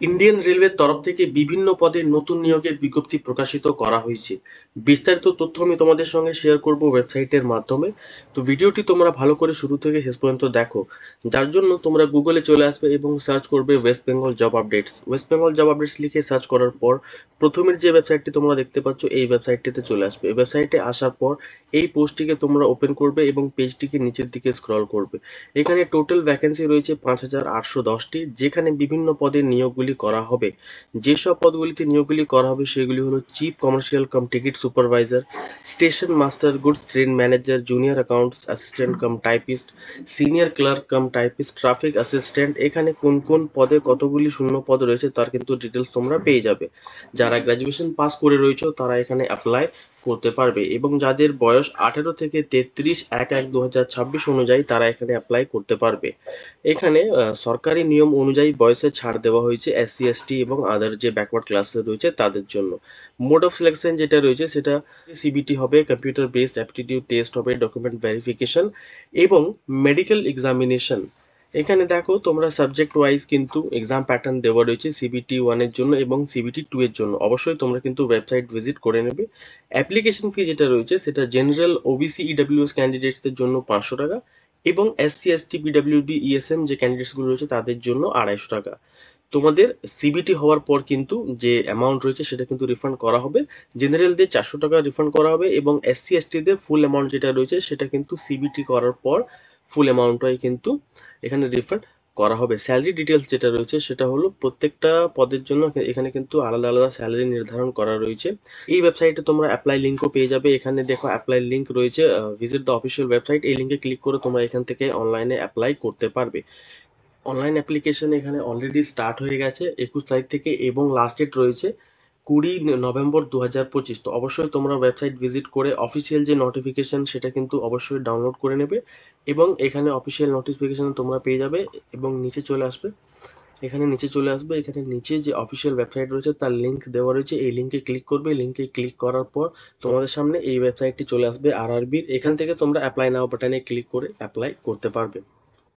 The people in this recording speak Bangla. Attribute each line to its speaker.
Speaker 1: ইন্ডিয়ান রেলওয়ের তরফ থেকে বিভিন্ন পদে নতুন নিয়োগের বিজ্ঞপ্তি প্রকাশিত করা হয়েছে। বিস্তারিত তথ্য আমি তোমাদের সঙ্গে শেয়ার করব ওয়েবসাইটের মাধ্যমে। তো ভিডিওটি তোমরা ভালো করে শুরু থেকে শেষ পর্যন্ত দেখো, যার জন্য তোমরা গুগলে চলে আসবে এবং সার্চ করবে West Bengal job updates. West Bengal job updates লিখে সার্চ করার পর প্রথমের যে ওয়েবসাইটটি তোমরা দেখতে পাচ্ছ এই ওয়েবসাইটটিতে চলে আসবে। এই ওয়েবসাইটে আসার পর এই পোস্টটিকে তোমরা ওপেন করবে এবং পেজটিকে নিচের দিকে স্ক্রল করবে। এখানে টোটাল ভ্যাকেন্সি রয়েছে 5,810টি, যেখানে বিভিন্ন পদে নিয়োগগুলি করা হবে। যেসব পদগুলিতে নিয়োগগুলি করা হবে সেগুলি হলো chief commercial cum ticket supervisor, station master, goods train manager, junior accounts assistant cum typist, senior clerk cum typist, traffic assistant. এখানে কোন কোন পদে কতগুলি শূন্য পদ রয়েছে তার কিন্তু ডিটেলস তোমরা পেয়ে যাবে। যারা গ্র্যাজুয়েশন পাস করে রয়েছে তারা এখানে অ্যাপ্লাই করতে পারবে এবং যাদের বয়স 18 থেকে 33/1/2026 অনুযায়ী তারা এখানে অ্যাপ্লাই করতে পারবে। এখানে সরকারি নিয়ম অনুযায়ী বয়সে ছাড় দেওয়া হয়েছে এসসি এসটি এবং আদার যে ব্যাকওয়ার্ড ক্লাসে রয়েছে তাদের জন্য। মোড অফ সিলেকশন যেটা রয়েছে সেটা সিবিটি হবে, কম্পিউটার বেসড অ্যাপটিটিউড টেস্ট হবে, ডকুমেন্ট ভেরিফিকেশন এবং মেডিকেল এক্সামিনেশন। এখানে দেখো তোমরা সাবজেক্ট ওয়াইজ কিন্তু এক্সাম প্যাটার্ন দেওয়া রয়েছে সিবিটি 1-এর জন্য এবং সিবিটি 2-এর জন্য। অবশ্যই তোমরা কিন্তু ওয়েবসাইট ভিজিট করে নেবে। অ্যাপ্লিকেশন ফি যেটা রয়েছে সেটা জেনারেল, ওবিসি, ইডাব্লিউএস ক্যান্ডিডেটসদের জন্য 500 টাকা এবং এসসি এসটি পিডাব্লিউডি ইএসএম যে ক্যান্ডিডেটসগুলো রয়েছে তাদের জন্য 250 টাকা। তোমাদের সিবিটি হওয়ার পর কিন্তু যে অ্যামাউন্ট রয়েছে সেটা কিন্তু রিফান্ড করা হবে। জেনারেলদের 400 টাকা রিফান্ড করা হবে এবং এসসি এসটিদের ফুল অ্যামাউন্ট যেটা রয়েছে সেটা কিন্তু সিবিটি করার পর ফুল অ্যামাউন্টটাই কিন্তু এখানে রিফান্ড করা হবে। স্যালারি ডিটেলস যেটা রয়েছে সেটা হলো প্রত্যেকটা পদের জন্য এখানে কিন্তু আলাদা আলাদা স্যালারি নির্ধারণ করা রয়েছে। এই ওয়েবসাইটে তোমরা অ্যাপ্লাই লিঙ্কও পেয়ে যাবে। এখানে দেখো অ্যাপ্লাই লিঙ্ক রয়েছে, ভিজিট দ্য অফিসিয়াল ওয়েবসাইট। এই লিঙ্কে ক্লিক করে তোমরা এখান থেকে অনলাইনে অ্যাপ্লাই করতে পারবে। অনলাইন অ্যাপ্লিকেশন এখানে অলরেডি স্টার্ট হয়ে গেছে 21 তারিখ থেকে এবং লাস্ট ডেট রয়েছে 20 নভেম্বর 2025। তো অবশ্যই তোমরা ওয়েবসাইট ভিজিট করে অফিসিয়াল যে নোটিফিকেশন সেটা কিন্তু অবশ্যই ডাউনলোড করে নেবে এবং এখানে অফিসিয়াল নোটিফিকেশন তোমরা পেয়ে যাবে এবং নিচে চলে আসবে। এখানে নিচে চলে আসবে, এখানে নিচে যে অফিসিয়াল ওয়েবসাইট রয়েছে তার লিঙ্ক দেওয়া রয়েছে। এই লিঙ্কে ক্লিক করবে। লিঙ্কে ক্লিক করার পর তোমাদের সামনে এই ওয়েবসাইটটি চলে আসবে আরআরবির। এখান থেকে তোমরা অ্যাপ্লাই নাও বাটনে ক্লিক করে অ্যাপ্লাই করতে পারবে।